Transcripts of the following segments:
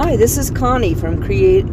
Hi, this is Connie from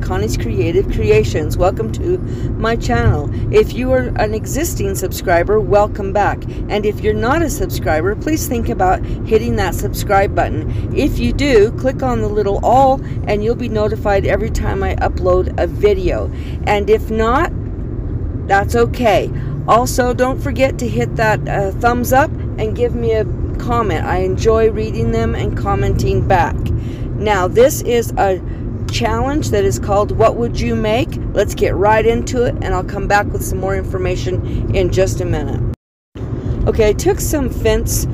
Connie's Creative Creations. Welcome to my channel. If you are an existing subscriber, welcome back. And if you're not a subscriber, please think about hitting that subscribe button. If you do, click on the little all and you'll be notified every time I upload a video. And if not, that's okay. Also, don't forget to hit that thumbs up and give me a comment. I enjoy reading them and commenting back. Now, this is a challenge that is called What Would You Make? Let's get right into it, and I'll come back with some more information in just a minute. Okay, I took some fence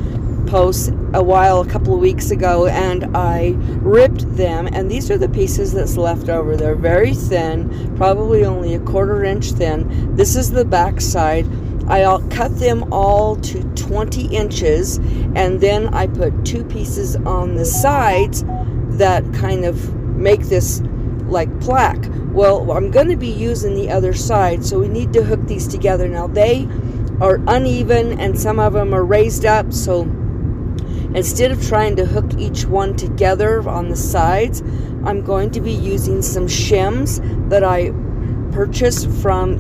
posts a couple of weeks ago, and I ripped them, and these are the pieces that's left over. They're very thin, probably only 1/4 inch thin. This is the back side. I'll cut them all to 20 inches, and then I put 2 pieces on the sides that kind of make this like plaque. Well, I'm going to be using the other side, so we need to hook these together. Now, they are uneven and some of them are raised up, so instead of trying to hook each one together on the sides, I'm going to be using some shims that I purchased from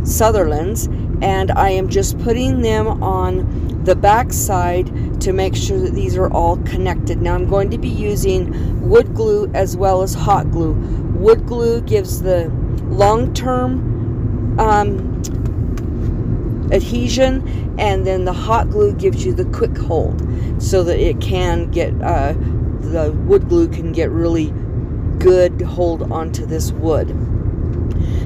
Sutherland's, and I am just putting them on the back side to make sure that these are all connected. Now, I'm going to be using wood glue as well as hot glue. Wood glue gives the long-term adhesion, and then the hot glue gives you the quick hold, so that it can get the wood glue can get really good hold onto this wood.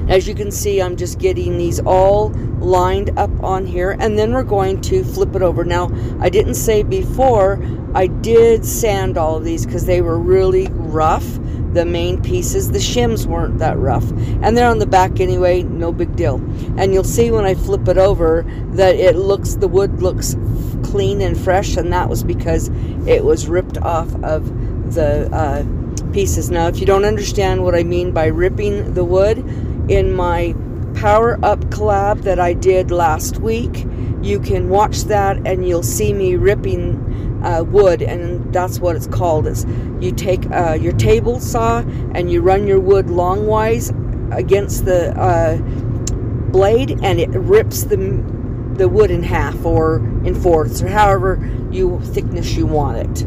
As you can see, I'm just getting these all lined up on here, and then we're going to flip it over. Now, I didn't say before, I did sand all of these because they were really rough. The main pieces, the shims weren't that rough, and they're on the back anyway, no big deal. And you'll see when I flip it over that the wood looks clean and fresh, and that was because it was ripped off of the pieces. Now, if you don't understand what I mean by ripping the wood, in my Power Up collab that I did last week, you can watch that and you'll see me ripping wood, and that's what it's called. Is you take your table saw and you run your wood longwise against the blade, and it rips the wood in half or in fourths, or however thickness you want it.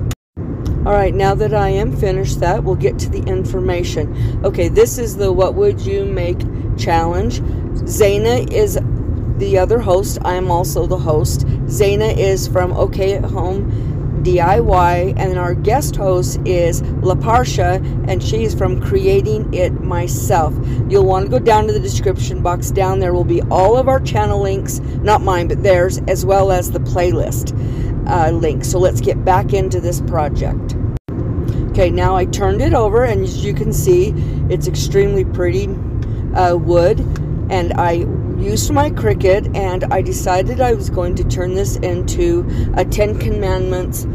Alright, now that I am finished that, we'll get to the information. Okay, this is the What Would You Make challenge. Zana is the other host. I am also the host. Zana is from OK at Home DIY, and our guest host is LaParsha, and she is from Creating It Myself. You'll want to go down to the description box. Down there will be all of our channel links, not mine, but theirs, as well as the playlist link. So let's get back into this project. Okay, now I turned it over, and as you can see, it's extremely pretty wood, and I used my Cricut, and I decided I was going to turn this into a 10 Commandments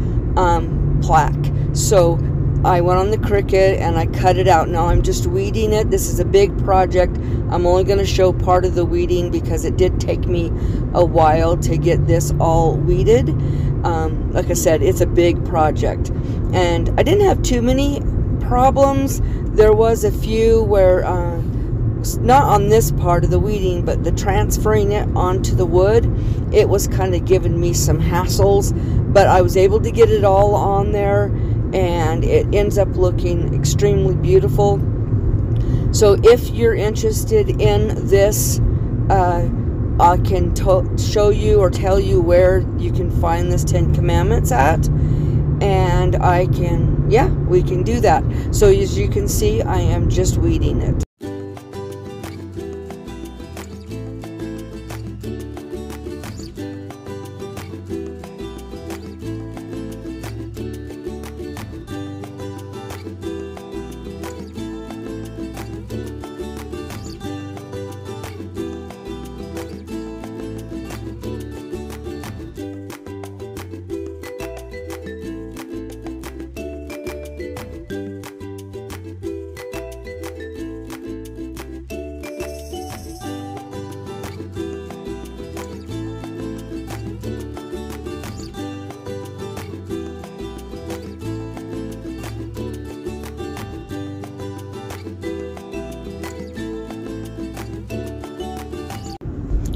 plaque. So I went on the Cricut and I cut it out. Now I'm just weeding it. This is a big project. I'm only going to show part of the weeding because it did take me a while to get this all weeded. Like I said, it's a big project, and I didn't have too many problems. There was a few where not on this part of the weeding, but the transferring it onto the wood, it was kind of giving me some hassles, but I was able to get it all on there, and it ends up looking extremely beautiful. So if you're interested in this, I can show you or tell you where you can find this 10 Commandments at, and I can, yeah, we can do that. So as you can see, I am just weeding it.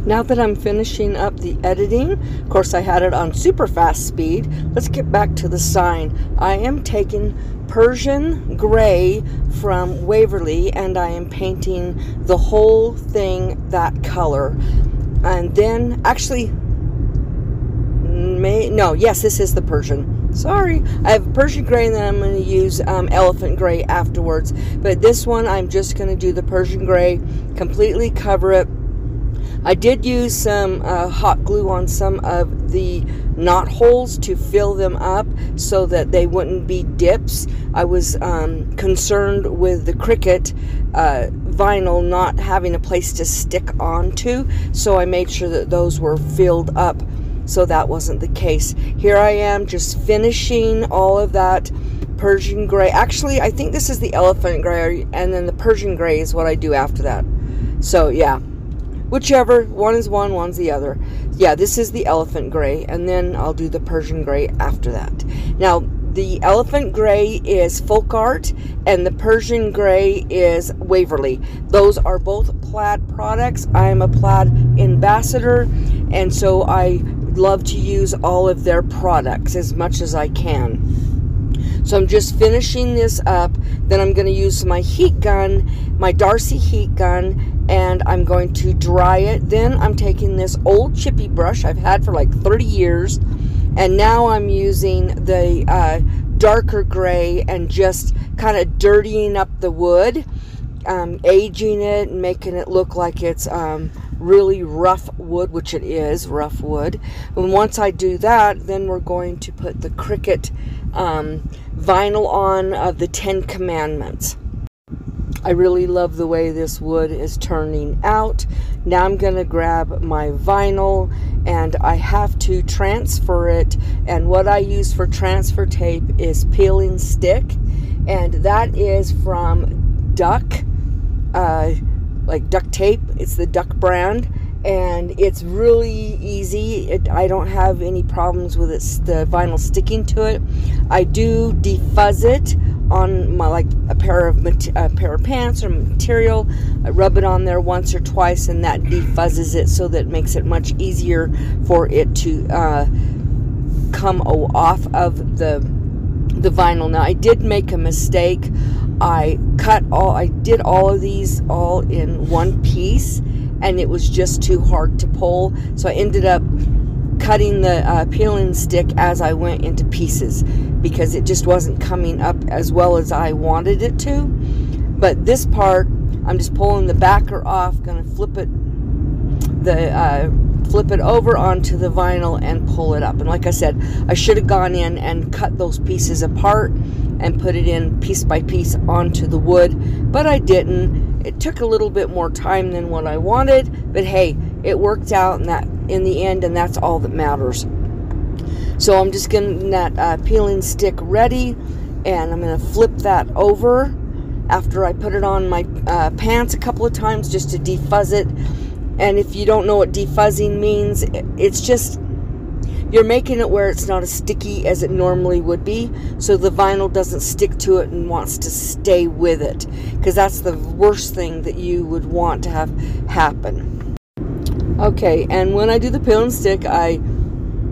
Now that I'm finishing up the editing, of course I had it on super fast speed. Let's get back to the sign. I am taking Persian gray from Waverly and I am painting the whole thing that color. And then, actually, yes, this is the Persian. Sorry, I have Persian gray and then I'm going to use elephant gray afterwards. But this one, I'm just going to do the Persian gray, completely cover it. I did use some hot glue on some of the knot holes to fill them up so that they wouldn't be dips. I was concerned with the Cricut vinyl not having a place to stick onto, so I made sure that those were filled up so that wasn't the case. Here I am just finishing all of that Persian gray. Actually, I think this is the elephant gray, and then the Persian gray is what I do after that. So yeah, whichever, one is one, one's the other. Yeah, this is the elephant gray, and then I'll do the Persian gray after that. Now, the elephant gray is Folk Art, and the Persian gray is Waverly. Those are both Plaid products. I'm a Plaid ambassador, and so I love to use all of their products as much as I can. So I'm just finishing this up. Then I'm going to use my heat gun, my Darcy heat gun, and I'm going to dry it. Then I'm taking this old chippy brush I've had for like 30 years, and now I'm using the darker gray and just kind of dirtying up the wood, aging it and making it look like it's really rough wood, which it is rough wood. And once I do that, then we're going to put the Cricut vinyl on of the 10 Commandments. I really love the way this wood is turning out. Now I'm going to grab my vinyl and I have to transfer it, and what I use for transfer tape is peeling stick, and that is from Duck, like duct tape. It's the Duck brand, and it's really easy. I don't have any problems with the vinyl sticking to it. I do defuzz it on my, like a pair of pants or material. I rub it on there once or twice, and that defuzzes it, so that it makes it much easier for it to come off of the vinyl. Now, I did make a mistake. I did all of these all in one piece, and it was just too hard to pull, so I ended up cutting the peeling stick as I went into pieces because it just wasn't coming up as well as I wanted it to. But this part, I'm just pulling the backer off, gonna flip it over onto the vinyl and pull it up. And like I said, I should have gone in and cut those pieces apart and put it in piece by piece onto the wood, but I didn't. It took a little bit more time than what I wanted, but hey, it worked out in the end, and that's all that matters. So I'm just getting that peeling stick ready, and I'm going to flip that over after I put it on my pants a couple of times just to defuzz it. And if you don't know what defuzzing means, it's just you're making it where it's not as sticky as it normally would be, so the vinyl doesn't stick to it and wants to stay with it, because that's the worst thing that you would want to have happen. Okay, and when I do the peeling stick, I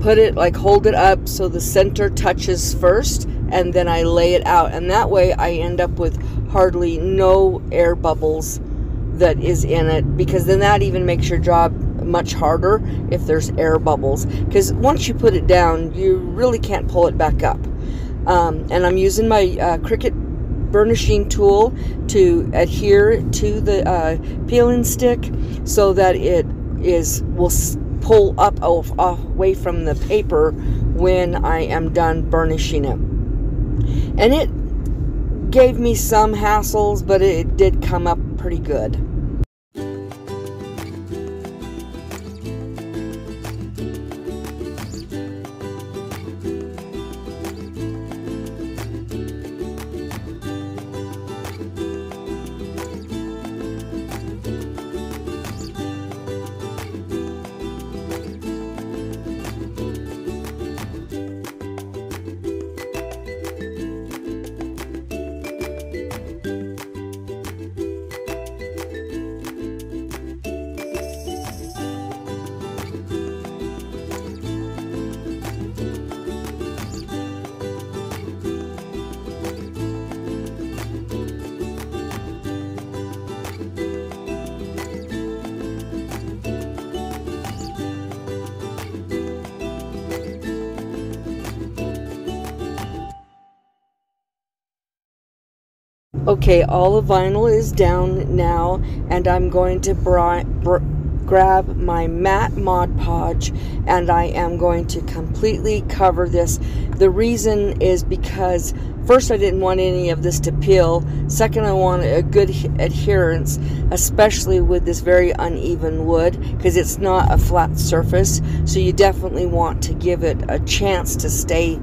put it, like, hold it up so the center touches first, and then I lay it out, and that way I end up with hardly no air bubbles that is in it, because then that even makes your job much harder if there's air bubbles, because once you put it down, you really can't pull it back up. And I'm using my Cricut burnishing tool to adhere to the peeling stick so that it will pull up away from the paper when I am done burnishing it. And it gave me some hassles, but it did come up pretty good. Okay, all the vinyl is down now, and I'm going to grab my matte Mod Podge, and I am going to completely cover this. The reason is because first, I didn't want any of this to peel. Second, I want a good adherence, especially with this very uneven wood, because it's not a flat surface. So you definitely want to give it a chance to stay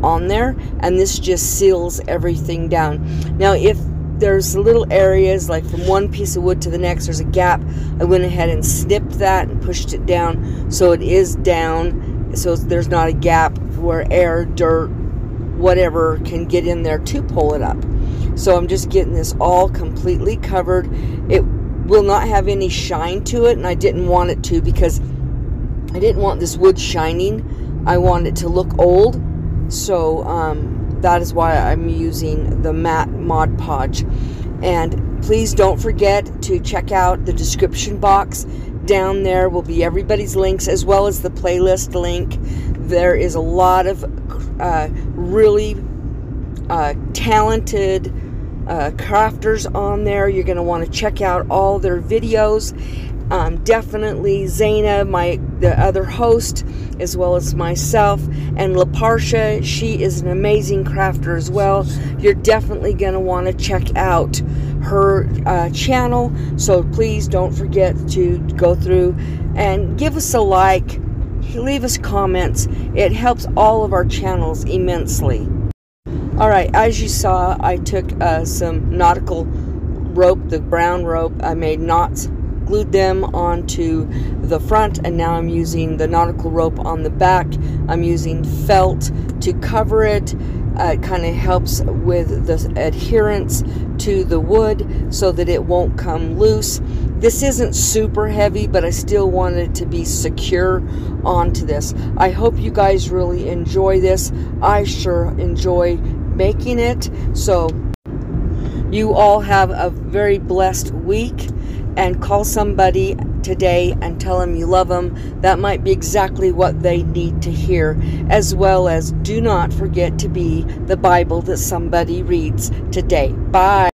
on there, and this just seals everything down. Now, if there's little areas, like from one piece of wood to the next, there's a gap, I went ahead and snipped that and pushed it down so it is down, so there's not a gap where air, dirt, whatever can get in there to pull it up. So I'm just getting this all completely covered. It will not have any shine to it, and I didn't want it to, because I didn't want this wood shining. I want it to look old. So that is why I'm using the matte Mod Podge. And please don't forget to check out the description box. Down there will be everybody's links, as well as the playlist link. There is a lot of really talented crafters on there. You're going to want to check out all their videos. Definitely Zana, the other host, as well as myself, and LaParsha. She is an amazing crafter as well. You're definitely going to want to check out her channel. So please don't forget to go through and give us a like, leave us comments. It helps all of our channels immensely. Alright, as you saw, I took some nautical rope, the brown rope. I made knots, glued them onto the front, and now I'm using the nautical rope on the back. I'm using felt to cover it. It kind of helps with the adherence to the wood so that it won't come loose. This isn't super heavy, but I still want it to be secure onto this. I hope you guys really enjoy this. I sure enjoy making it. So you all have a very blessed week, and call somebody today and tell them you love them. That might be exactly what they need to hear, as well as do not forget to be the Bible that somebody reads today. Bye.